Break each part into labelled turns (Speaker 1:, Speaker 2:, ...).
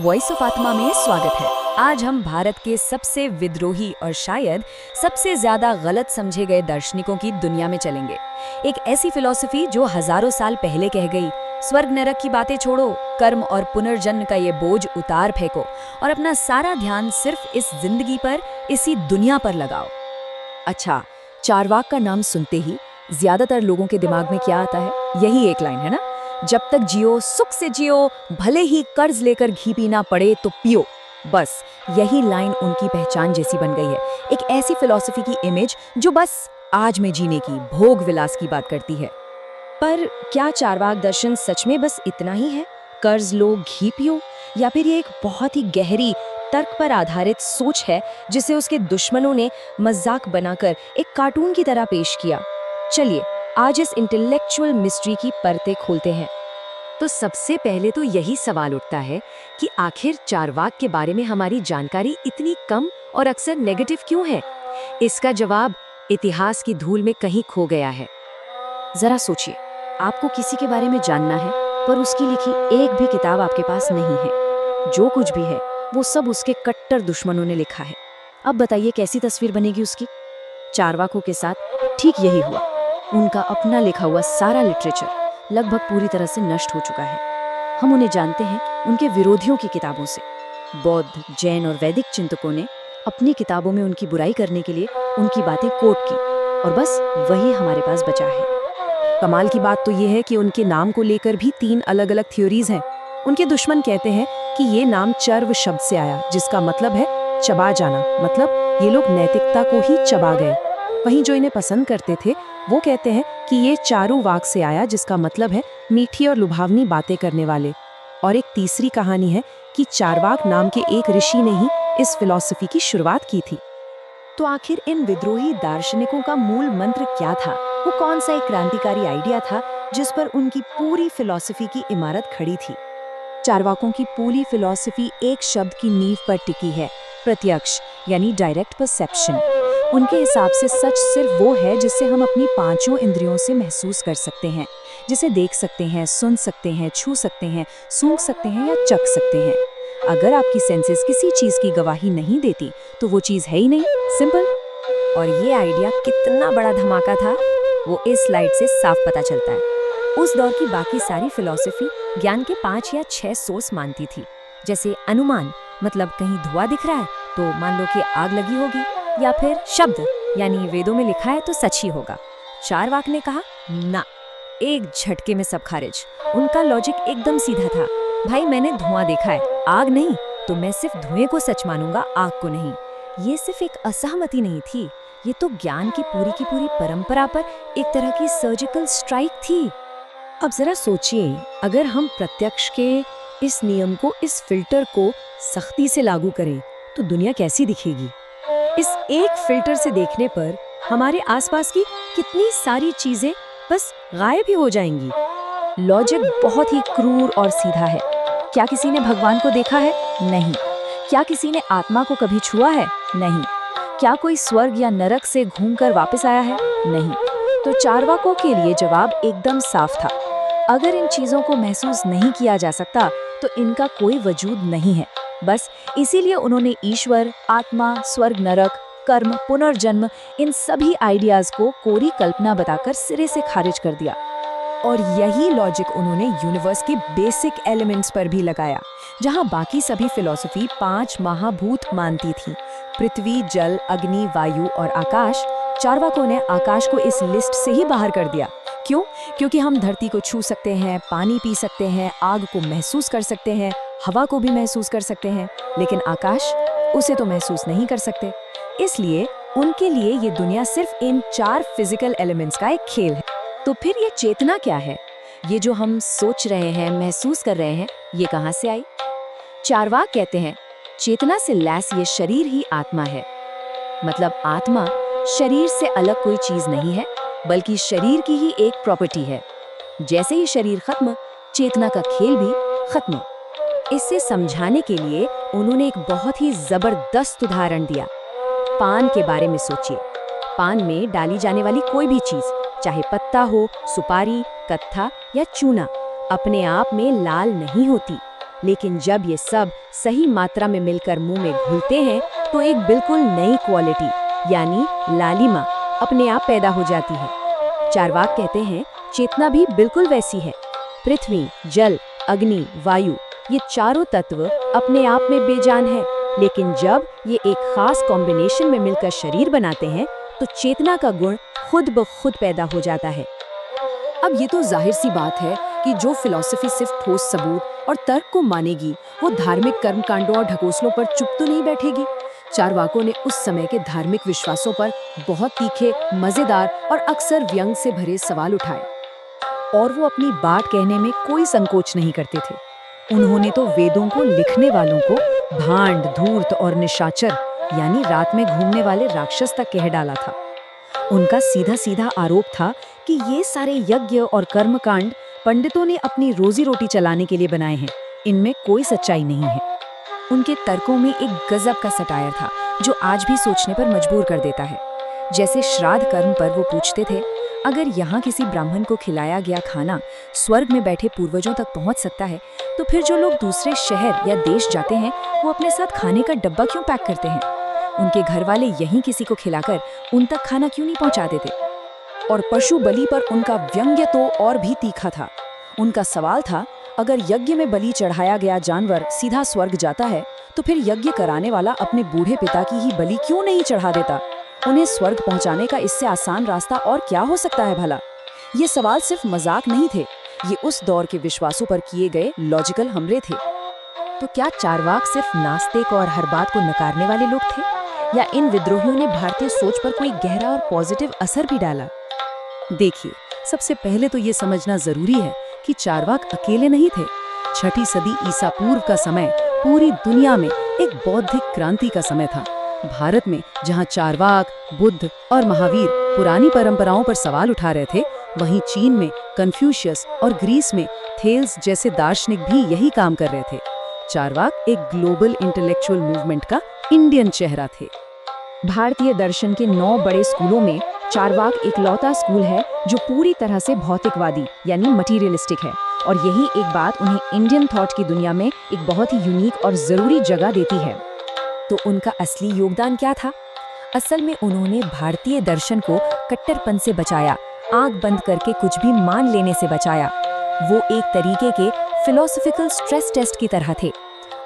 Speaker 1: Voice of आत्मा में स्वागत है। आज हम भारत के सबसे विद्रोही और शायद सबसे ज्यादा गलत समझे गए दार्शनिकों की दुनिया में चलेंगे। एक ऐसी फिलॉसफी जो हजारों साल पहले कह गई, स्वर्ग नरक की बातें छोड़ो, कर्म और पुनर्जन्म का ये बोझ उतार फेंको और अपना सारा ध्यान सिर्फ इस जिंदगी पर, इसी दुनिया पर लगाओ। अच्छा, चारवाक का नाम सुनते ही ज्यादातर लोगों के दिमाग में क्या आता है? यही एक लाइन है ना, जब तक जियो सुख से जियो, भले ही कर्ज लेकर घी पीना पड़े तो पियो। बस यही लाइन उनकी पहचान जैसी बन गई है। एक ऐसी फिलॉसफी की इमेज जो बस आज में जीने की, भोग विलास की बात करती है। पर क्या चारवाक दर्शन सच में बस इतना ही है? कर्ज लो, घी पियो, या फिर ये एक बहुत ही गहरी, तर्क पर आधारित सोच है जिसे उसके दुश्मनों ने मजाक बनाकर एक कार्टून की तरह पेश किया? चलिए आज इस इंटेलेक्चुअल मिस्ट्री की परतें खोलते हैं। तो सबसे पहले तो यही सवाल उठता है कि आखिर चारवाक के बारे में हमारी जानकारी इतनी कम और अक्सर नेगेटिव क्यों है? इसका जवाब इतिहास की धूल में कहीं खो गया है। जरा सोचिए, आपको किसी के बारे में जानना है पर उसकी लिखी एक भी किताब आपके पास नहीं है। जो कुछ भी है वो सब उसके कट्टर दुश्मनों ने लिखा है। अब बताइए कैसी तस्वीर बनेगी उसकी? चारवाकों के साथ ठीक यही हुआ। उनका अपना लिखा हुआ सारा लिटरेचर लगभग पूरी तरह से नष्ट हो चुका है। हम उन्हें जानते हैं उनके विरोधियों की किताबों से। बौद्ध, जैन और वैदिक चिंतकों ने अपनी किताबों में उनकी बुराई करने के लिए उनकी बातें कोट की और बस वही हमारे पास बचा है। कमाल की बात तो ये है कि उनके नाम को लेकर भी 3 अलग-अलग थ्योरीज हैं। उनके दुश्मन कहते हैं कि ये नाम चर्व शब्द से आया, जिसका मतलब है चबा जाना, मतलब ये लोग नैतिकता को ही चबा गए। वहीं जो इन्हें पसंद करते थे वो कहते हैं कि ये चारू वाक से आया, जिसका मतलब है मीठी और लुभावनी बातें करने वाले। और एक तीसरी कहानी है कि चारवाक नाम के एक ऋषि ने ही इस फिलॉसफी की शुरुआत की थी। तो आखिर इन विद्रोही दार्शनिकों का मूल मंत्र क्या था? वो कौन सा एक क्रांतिकारी आइडिया था जिस पर उनकी पूरी फिलॉसफी की इमारत खड़ी थी? चारवाकों की पूरी फिलॉसफी एक शब्द की नींव पर टिकी है, प्रत्यक्ष, यानी डायरेक्ट परसेप्शन। उनके हिसाब से सच सिर्फ वो है जिसे हम अपनी 5 इंद्रियों से महसूस कर सकते हैं, जिसे देख सकते हैं, सुन सकते हैं, छू सकते हैं, सूंघ सकते हैं या चख सकते हैं। अगर आपकी सेंसेस किसी चीज की गवाही नहीं देती तो वो चीज है ही नहीं, सिंपल। और ये आइडिया कितना बड़ा धमाका था वो इस स्लाइड से साफ पता चलता है। उस दौर की बाकी सारी फिलॉसफी ज्ञान के 5 या 6 सोर्स मानती थी, जैसे अनुमान, मतलब कहीं धुआं दिख रहा है तो मान लो कि आग लगी होगी, या फिर शब्द, यानी वेदों में लिखा है तो सच ही होगा। चारवाक ने कहा ना, एक झटके में सब खारिज। उनका लॉजिक एकदम सीधा था, भाई मैंने धुआं देखा है, आग नहीं, तो मैं सिर्फ धुएं को सच मानूंगा, आग को नहीं। ये सिर्फ एक असहमति नहीं थी, ये तो ज्ञान की पूरी परंपरा पर एक तरह की सर्जिकल स्ट्राइक थी। अब जरा सोचिए, अगर हम प्रत्यक्ष के इस नियम को, इस फिल्टर को सख्ती से लागू करें तो दुनिया कैसी दिखेगी? इस एक फिल्टर से देखने पर हमारे आसपास की कितनी सारी चीजें बस गायब ही हो जाएंगी। लॉजिक बहुत ही क्रूर और सीधा है। क्या किसी ने भगवान को देखा है? नहीं। क्या किसी ने आत्मा को कभी छुआ है? नहीं। क्या कोई स्वर्ग या नरक से घूमकर वापस आया है? नहीं। तो चारवाकों के लिए जवाब एकदम साफ था, अगर इन चीजों को महसूस नहीं किया जा सकता तो इनका कोई वजूद नहीं है। बस इसीलिए उन्होंने ईश्वर, आत्मा, स्वर्ग नरक, कर्म, पुनर्जन्म, इन सभी आइडियाज को कोरी कल्पना बताकर सिरे से खारिज कर दिया। और यही लॉजिक उन्होंने यूनिवर्स के बेसिक एलिमेंट्स पर भी लगाया, जहां बाकी सभी फिलॉसफी 5 महाभूत मानती थी, पृथ्वी, जल, अग्नि, वायु और आकाश। चारवाकों ने आकाश को इस लिस्ट से ही बाहर कर दिया। क्यों? क्योंकि हम धरती को छू सकते हैं, पानी पी सकते हैं, आग को महसूस कर सकते हैं, हवा को भी महसूस कर सकते हैं, लेकिन आकाश, उसे तो महसूस नहीं कर सकते। इसलिए उनके लिए ये दुनिया सिर्फ इन 4 फिजिकल एलिमेंट्स का एक खेल है। तो फिर ये चेतना क्या है? ये जो हम सोच रहे हैं, महसूस कर रहे हैं, ये कहाँ से आई? चारवाक कहते हैं चेतना से लैस ये शरीर ही आत्मा है। मतलब आत्मा शरीर से अलग कोई चीज नहीं है, बल्कि शरीर की ही एक प्रॉपर्टी है। जैसे ही शरीर खत्म, चेतना का खेल भी खत्म। इसे समझाने के लिए उन्होंने एक बहुत ही जबरदस्त उदाहरण दिया। पान के बारे में सोचिए। पान में डाली जाने वाली कोई भी चीज, चाहे पत्ता हो, सुपारी, कत्था या चूना, अपने आप में लाल नहीं होती। लेकिन जब ये सब सही मात्रा में मिलकर मुंह में घुलते हैं तो एक बिल्कुल नई क्वालिटी यानी लालिमा अपने आप पैदा हो जाती है। चार्वाक कहते हैं चेतना भी बिल्कुल वैसी है। पृथ्वी, जल, अग्नि, वायु ये चारों तत्व अपने आप में बेजान है, लेकिन जब ये एक खास कॉम्बिनेशन में मिलकर शरीर बनाते हैं तो चेतना का गुण खुद ब खुद पैदा हो जाता है।
Speaker 2: अब ये तो जाहिर सी बात है कि जो फिलॉसफी सिर्फ ठोस सबूत और तर्क को मानेगी वो धार्मिक कर्मकांडों और ढकोसलों पर चुप तो नहीं बैठेगी। चारवाकों ने उस समय के धार्मिक विश्वासों पर बहुत तीखे, मजेदार और अक्सर व्यंग से भरे सवाल उठाए
Speaker 1: और वो अपनी बात कहने में कोई संकोच नहीं करते थे। उन्होंने तो वेदों को लिखने वालों को भांड, धूर्त और निशाचर यानी रात में घूमने वाले राक्षस तक कह डाला था। उनका सीधा सीधा आरोप था कि ये सारे यज्ञ और कर्मकांड पंडितों ने अपनी रोजी रोटी चलाने के लिए बनाए हैं, इनमें कोई सच्चाई नहीं है। उनके तर्कों में एक गजब का सटायर था जो आज भी सोचने पर मजबूर कर देता है। जैसे श्राद्ध कर्म पर वो पूछते थे, अगर यहाँ किसी ब्राह्मण को खिलाया गया खाना स्वर्ग में बैठे पूर्वजों तक पहुँच सकता है, तो फिर जो लोग दूसरे शहर या देश जाते हैं वो अपने साथ खाने का डब्बा क्यों पैक करते हैं? उनके घर वाले यहीं किसी को खिलाकर उन तक खाना क्यों नहीं पहुँचाते थे?
Speaker 2: और पशु बलि पर उनका व्यंग्य तो और भी तीखा था। उनका सवाल था, अगर यज्ञ में बलि चढ़ाया गया जानवर सीधा स्वर्ग जाता है तो फिर यज्ञ कराने वाला अपने बूढ़े पिता की ही बलि क्यों नहीं चढ़ा देता? उन्हें स्वर्ग पहुंचाने का इससे आसान रास्ता और क्या हो सकता है भला? ये सवाल सिर्फ मजाक नहीं थे, ये उस दौर के विश्वासों पर किए गए लॉजिकल हमले थे।
Speaker 1: तो क्या चारवाक सिर्फ नास्तिक और हर बात को नकारने वाले लोग थे, या इन विद्रोहियों ने भारतीय सोच पर कोई गहरा और पॉजिटिव असर भी डाला?
Speaker 2: देखिए, सबसे पहले तो ये समझना जरूरी है कि चारवाक अकेले नहीं थे। 6ठी सदी ईसा पूर्व का समय पूरी दुनिया में एक बौद्धिक क्रांति का समय था। भारत में जहाँ चारवाक, बुद्ध और महावीर पुरानी परंपराओं पर सवाल उठा रहे थे, वहीं चीन में कन्फ्यूशियस और ग्रीस में थेल्स जैसे दार्शनिक भी यही काम कर रहे थे। चारवाक एक ग्लोबल इंटेलेक्चुअल मूवमेंट का इंडियन चेहरा थे।
Speaker 1: भारतीय दर्शन के 9 बड़े स्कूलों में चारवाक इकलौता स्कूल है जो पूरी तरह से भौतिकवादी यानी मटीरियलिस्टिक है, और यही एक बात उन्हें इंडियन थॉट की दुनिया में एक बहुत ही यूनिक और ज़रूरी जगह देती है। तो उनका असली योगदान क्या था? असल में उन्होंने भारतीय दर्शन को कट्टरपन से बचाया, आंख बंद करके कुछ भी मान लेने से बचाया। वो एक तरीके के फिलोसॉफिकल स्ट्रेस टेस्ट की तरह थे।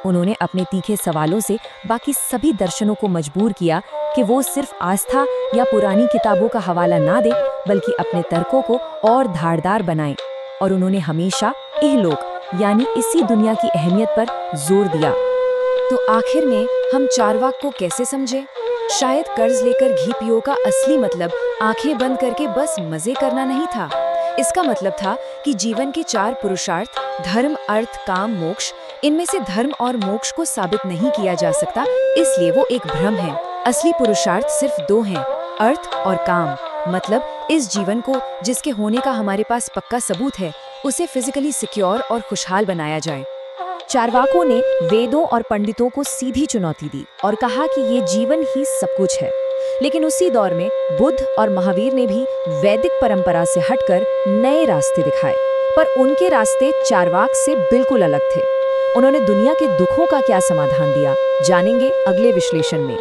Speaker 1: उन्होंने अपने तीखे सवालों से बाकी सभी दर्शनों को मजबूर किया कि वो सिर्फ आस्था या पुरानी किताबों का हवाला ना दे, बल्कि अपने तर्कों को और धारदार बनाएं। और उन्होंने हमेशा इहलोक यानी इसी दुनिया की अहमियत पर जोर दिया।
Speaker 2: तो आखिर में हम चारवाक को कैसे समझे? शायद कर्ज लेकर घी पियो का असली मतलब आंखें बंद करके बस मजे करना नहीं था। इसका मतलब था कि जीवन के 4 पुरुषार्थ धर्म, अर्थ, काम, मोक्ष, इनमें से धर्म और मोक्ष को साबित नहीं किया जा सकता, इसलिए वो एक भ्रम है। असली पुरुषार्थ सिर्फ 2 हैं, अर्थ और काम। मतलब इस जीवन को जिसके होने का हमारे पास पक्का सबूत है, उसे फिजिकली सिक्योर और खुशहाल बनाया जाए।
Speaker 1: चारवाकों ने वेदों और पंडितों को सीधी चुनौती दी और कहा कि ये जीवन ही सब कुछ है। लेकिन उसी दौर में बुद्ध और महावीर ने भी वैदिक परंपरा से हटकर नए रास्ते दिखाए, पर उनके रास्ते चारवाक से बिल्कुल अलग थे। उन्होंने दुनिया के दुखों का क्या समाधान दिया, जानेंगे अगले विश्लेषण में।